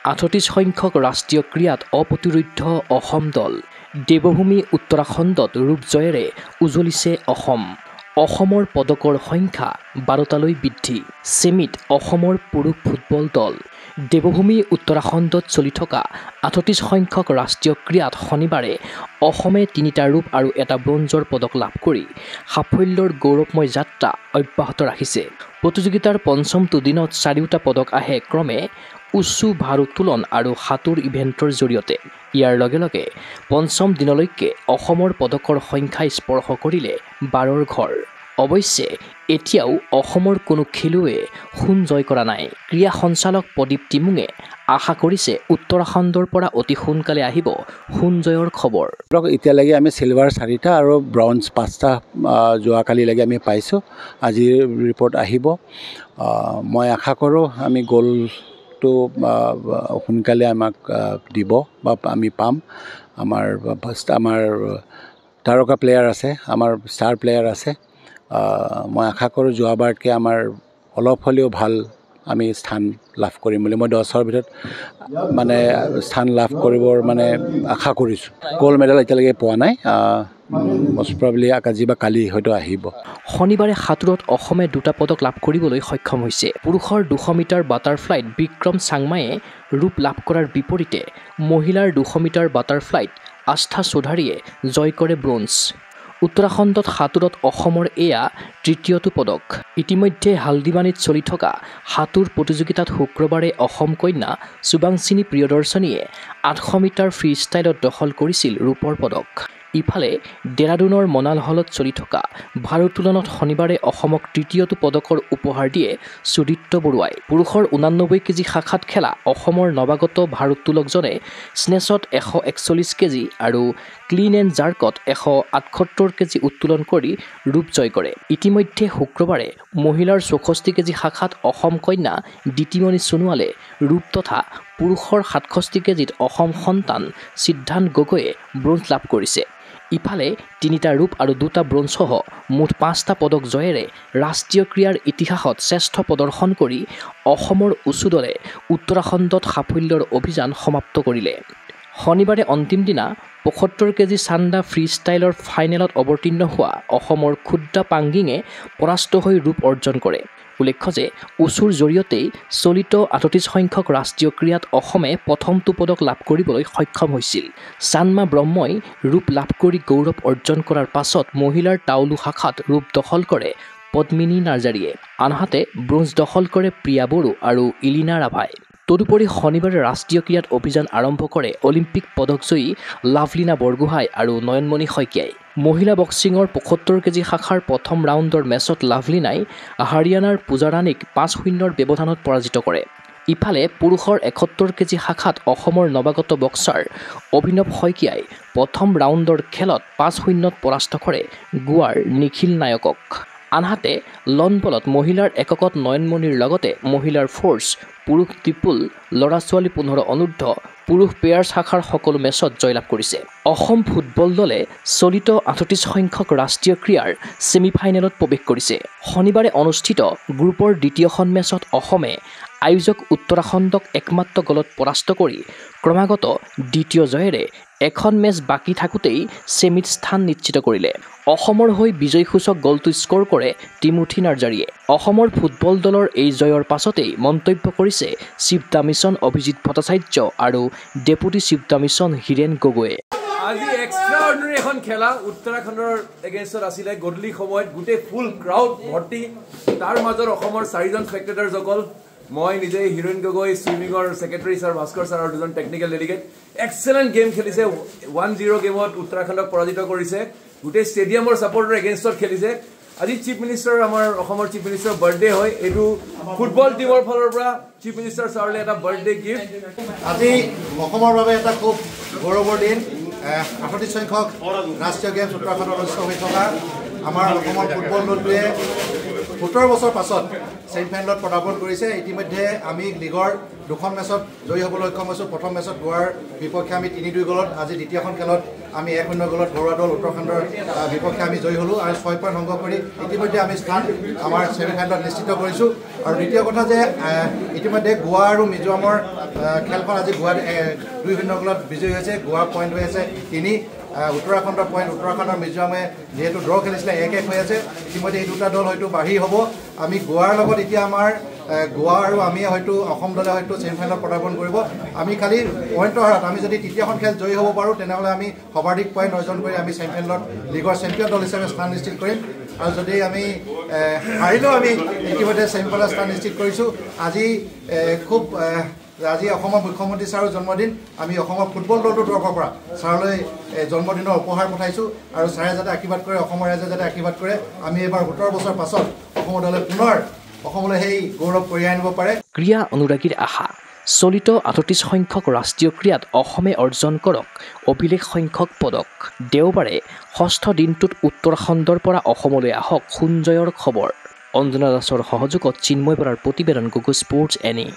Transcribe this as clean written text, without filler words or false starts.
38 সংখ্যক ৰাষ্ট্ৰীয় ক্ৰীড়াত অপ্ৰতিৰোধ্য অসম দল। দেৱভূমি উত্তৰাখণ্ডত ৰূপজয়েৰে উজ্বলিছে অসম। অসমৰ পদকৰ সংখ্যা 12টালৈ বৃদ্ধি। ছেমিত অসমৰ পুৰুষ ফুটবল দল। দেৱভূমি উত্তৰাখণ্ডত চলি থকা 38 সংখ্যক ৰাষ্ট্ৰীয় ক্ৰীড়াত শনিবাৰে অসমে 3টা ৰূপ আৰু 1টা ব্ৰঞ্জৰ পদক লাভ কৰি সাফল্যৰ গৌৰৱময় যাত্ৰা অব্যাহত ৰাখিছে। প্ৰতিযোগিতাৰ পঞ্চমটো দিনত 4টা পদক আহে ক্ৰমে উচু ভাৰোত্তোলন আৰু সাঁতোৰ ইভেণ্টৰ জৰিয়তে। ইয়াৰ লগে লগে পঞ্চম দিনলৈকে অসমৰ পদকৰ সংখ্যাই স্পৰ্শ কৰিলে 12ৰ ঘৰ। অৱশ্যে এতিয়াও অসমৰ কোনো খেলুৱৈয়ে সোণ জয় কৰা নাই। ক্ৰীড়া সঞ্চালক প্ৰদীপ টিমুঙে আশা কৰিছে উত্তৰাখণ্ডৰ পৰা অতি সোনকালে আহিব সোণ জয়ৰ খবৰ। এতিয়ালৈকে আমি চিলভাৰ 4টা আৰু ব্ৰঞ্জ 5টা যোৱাকালিলৈকে আমি পাইছোঁ। আজিৰ ৰিপৰ্ট আহিব। মই আশা কৰোঁ আমি গ'লটো সোনকালে আমাক দিব বা আমি পাম। আমাৰ তাৰকা প্লেয়াৰ আছে, আমাৰ ষ্টাৰ প্লেয়াৰ আছে। মই আশা কৰোঁ যোৱাবাৰতকৈ আমাৰ অলপ হ'লেও ভাল আমি স্থান লাভ কৰিম বুলি। মই 10ৰ ভিতৰত স্থান লাভ কৰিবৰ আশা কৰিছোঁ। গ'ল্ড মেডেল এতিয়ালৈকে পোৱা নাই। মষ্ট প্ৰবেবলি আজি বা কালি হয়তো আহিব। শনিবাৰে সাঁতোৰত অসমে 2টা পদক লাভ কৰিবলৈ সক্ষম হৈছে। পুৰুষৰ 200 মিটাৰ বাটাৰফ্লাইত বিক্ৰম চাংমায়ে ৰূপ লাভ কৰাৰ বিপৰীতে মহিলাৰ 200 মিটাৰ বাটাৰফ্লাইত আস্থা চৌধাৰীয়ে জয় কৰে ব্ৰঞ্জ। উত্তৰাখণ্ডত সাঁতোৰত অসমৰ এয়া 3য়টো পদক। ইতিমধ্যে হালদিবানীত চলি থকা সাঁতোৰ প্ৰতিযোগিতাত শুক্ৰবাৰে অসম কন্যা শুভাংশিনী প্ৰিয়দৰ্শনীয়ে 800 মিটাৰ ফ্ৰী ষ্টাইলত দখল কৰিছিল ৰূপৰ পদক। ইফালে ডেৰাডুনৰ মনাল হলত চলি থকা ভাৰোত্তোলনত শনিবাৰে অসমক 3য়টো পদকৰ উপহাৰ দিয়ে সুদিত্য বৰুৱাই। পুৰুষৰ 89 কেজি শাখাত খেলা অসমৰ নৱাগত ভাৰোত্তোলকজনে স্নেচত 141 কেজি আৰু ক্লিন এণ্ড জাৰ্কত 178 কেজি উত্তোলন কৰি ৰূপ জয় কৰে। ইতিমধ্যে শুক্ৰবাৰে মহিলাৰ 64 কেজি শাখাত অসম কন্যা দিতিমণি সোণোৱালে ৰূপ তথা পুৰুষৰ 67 কেজিত অসম সন্তান সিদ্ধান্ত গগৈয়ে ব্ৰঞ্জ লাভ কৰিছে। ইফালে 3টা ৰূপ আৰু 2টা ব্ৰঞ্জসহ মুঠ 5টা পদক জয়েৰে ৰাষ্ট্ৰীয় ক্ৰীড়াৰ ইতিহাসত শ্ৰেষ্ঠ প্ৰদৰ্শন কৰি অসমৰ উচু দলে উত্তৰাখণ্ডত সাফল্যৰ অভিযান সমাপ্ত কৰিলে। শনিবাৰে অন্তিম দিনা 75 কেজি চান্দা ফ্ৰী ষ্টাইলৰ ফাইনেলত অৱতীৰ্ণ হোৱা অসমৰ ক্ষুদ্ৰা পাংগিঙে পৰাস্ত হৈ ৰূপ অৰ্জন কৰে। উল্লেখ্য যে উচুৰ জৰিয়তেই চলিত 38 সংখ্যক ৰাষ্ট্ৰীয় ক্ৰীড়াত অসমে প্ৰথমটো পদক লাভ কৰিবলৈ সক্ষম হৈছিল। চানমা ব্ৰহ্মই ৰূপ লাভ কৰি গৌৰৱ অৰ্জন কৰাৰ পাছত মহিলাৰ টাউলু শাখাত ৰূপ দখল কৰে পদ্মিনী নাৰ্জাৰীয়ে। আনহাতে ব্ৰঞ্জ দখল কৰে প্ৰিয়া বড়ো আৰু ইলিনা ৰাভাই। তদুপৰি শনিবাৰে ৰাষ্ট্ৰীয় ক্ৰীড়াত অভিযান আৰম্ভ কৰে অলিম্পিক পদকজয়ী লাভলীনা বৰগোহাঁই আৰু নয়নমণি শইকীয়াই। মহিলা বক্সিঙৰ 75 কেজি শাখাৰ প্ৰথম ৰাউণ্ডৰ মেচত লাভলীনাই হাৰিয়ানাৰ পূজাৰাণীক 5-0ৰ ব্যৱধানত পৰাজিত কৰে। ইফালে পুৰুষৰ 71 কেজি শাখাত অসমৰ নৱাগত বক্সাৰ অভিনৱ শইকীয়াই প্ৰথম ৰাউণ্ডৰ খেলত 5-0ত পৰাস্ত কৰে গোৱাৰ নিখিল নায়কক। আনহাতে লন বলত মহিলাৰ এককত নয়নমণিৰ লগতে মহিলাৰ ফ'ৰ্চ, পুৰুষ ত্ৰিপুল, ল'ৰা-ছোৱালী 15 অনূৰ্ধ্ব, পুৰুষ পেয়াৰ শাখাৰ সকলো মেচত জয়লাভ কৰিছে। অসম ফুটবল দলে চলিত 38 সংখ্যক ৰাষ্ট্ৰীয় ক্ৰীড়াৰ ছেমিফাইনেলত প্ৰৱেশ কৰিছে। শনিবাৰে অনুষ্ঠিত গ্ৰুপৰ 2খন মেচত অসমে আয়োজক উত্তৰাখণ্ডক একমাত্ৰ গলত পৰাস্ত কৰি ক্ৰমাগত 2য় জয়েৰে এখন মেচ বাকী থাকোঁতেই ছেমিত স্থান নিশ্চিত কৰিলে। অসমৰ হৈ বিজয়সূচক গ'লটো স্ক'ৰ কৰে টিমোথী নাৰ্জাৰীয়ে। অসমৰ ফুটবল দলৰ এই জয়ৰ পাছতেই মন্তব্য কৰিছে chef de mission Abhijit Bhattacharya আৰু deputy chef de mission Hiren গগৈয়ে। আজি এক্সট্ৰাঅৰ্ডিনাৰী এখন খেলা উত্তৰাখণ্ডৰ এগেইনষ্টত আছিলে। গধূলি সময়ত গোটেই ফুল ক্ৰাউড ভৰ্তি, তাৰ মাজত অসমৰ 4জন স্পেক্টেটাৰসকল, মই নিজে হীৰেন গগৈ, চুইমিঙৰ ছেক্ৰেটাৰী ছাৰ ভাস্কৰ ছাৰ আৰু 2জন টেকনিকেল ডেলিগেট। এক্সেলেণ্ট গেম খেলিছে। 1-0 গেমত উত্তৰাখণ্ডক পৰাজিত কৰিছে। গোটেই ষ্টেডিয়ামৰ ছাপৰ্টাৰ এগেইনষ্টত খেলিছে। আজি চিফ মিনিষ্টাৰ, আমাৰ অসমৰ চিফ মিনিষ্টাৰৰ বাৰ্থডে হয়। এইটো ফুটবল টিমৰ ফালৰ পৰা চিফ মিনিষ্টাৰ ছাৰলৈ এটা বাৰ্থডে গিফ্ট। আজি অসমৰ বাবে এটা খুব গৌৰৱৰ দিন। 38 সংখ্যক ৰাষ্ট্ৰীয় গেমছ উত্তৰাখণ্ডত অনুষ্ঠিত হৈ থকা আমাৰ অসমৰ ফুটবল দলটোৱে 17 বছৰ পাছত ছেমিফাইনেলত পদাৰ্পণ কৰিছে। ইতিমধ্যে আমি লীগৰ 2খন মেচত জয়ী হ'বলৈ সক্ষম হৈছোঁ। প্ৰথম মেচত গোৱাৰ বিপক্ষে আমি 3-2 গ'লত, আজি দ্বিতীয়খন খেলত আমি 1-0 গ'লত ঘৰুৱা দল উত্তৰাখণ্ডৰ বিপক্ষে আমি জয়ী হ'লোঁ আৰু 6 পইণ্ট সংগ্ৰহ কৰি ইতিমধ্যে আমি স্থান আমাৰ ছেমিফাইনেলত নিশ্চিত কৰিছোঁ। আৰু দ্বিতীয় কথা যে ইতিমধ্যে গোৱা আৰু মিজোৰামৰ খেলখন আজি গোৱাত 2-0 গলত বিজয়ী হৈছে। গোৱাৰ পইণ্ট হৈ আছে 3, উত্তৰাখণ্ডৰ পইণ্ট। উত্তৰাখণ্ডৰ মিজোৰামে যিহেতু ড্ৰ খেলিছিলে 1-1 হৈ আছে। ইতিমধ্যে এই দুটা দল হয়তো বাঢ়ি হ'ব। আমি গোৱাৰ লগত এতিয়া আমাৰ গোৱা আৰু আমি হয়তো অসম দলে হয়তো ছেমিফাইনেলত পদাৰ্পণ কৰিব। আমি খালি পইণ্টৰ হাৰত আমি যদি তৃতীয়খন খেল জয়ী হ'ব পাৰোঁ তেনেহ'লে আমি সৰ্বাধিক পইণ্ট অৰ্জন কৰি আমি ছেমিফাইনেলত লীগৰ চেম্পিয়ন দল হিচাপে স্থান নিশ্চিত কৰিম। আৰু যদি আমি হাৰিলেও আমি ইতিমধ্যে ছেমিফাইনেলত স্থান নিশ্চিত কৰিছোঁ। আজি অসমৰ মুখ্যমন্ত্ৰী ছাৰৰ জন্মদিন। আমি অসমৰ ফুটবল দলটোৰ তৰফৰ পৰা ছাৰলৈ জন্মদিনৰ উপহাৰ পঠাইছোঁ আৰু ছাৰে যাতে আশীৰ্বাদ কৰে, অসমৰ ৰাইজে যাতে আশীৰ্বাদ কৰে। আমি এইবাৰ 17 বছৰ পাছত অসমৰ দলে পুনৰ অসমলৈ সেই গৌৰৱ কঢ়িয়াই আনিব পাৰে। ক্ৰীড়া অনুৰাগীৰ আশা চলিত 38 সংখ্যক ৰাষ্ট্ৰীয় ক্ৰীড়াত অসমে অৰ্জন কৰক অভিলেখ সংখ্যক পদক। দেওবাৰে 6ষ্ঠ দিনটোত উত্তৰাখণ্ডৰ পৰা অসমলৈ আহক সোণজয়ৰ খবৰ। অঞ্জনা দাসৰ সহযোগত চিন্ময় বৰাৰ প্ৰতিবেদন গুগল স্পৰ্টছ এনি।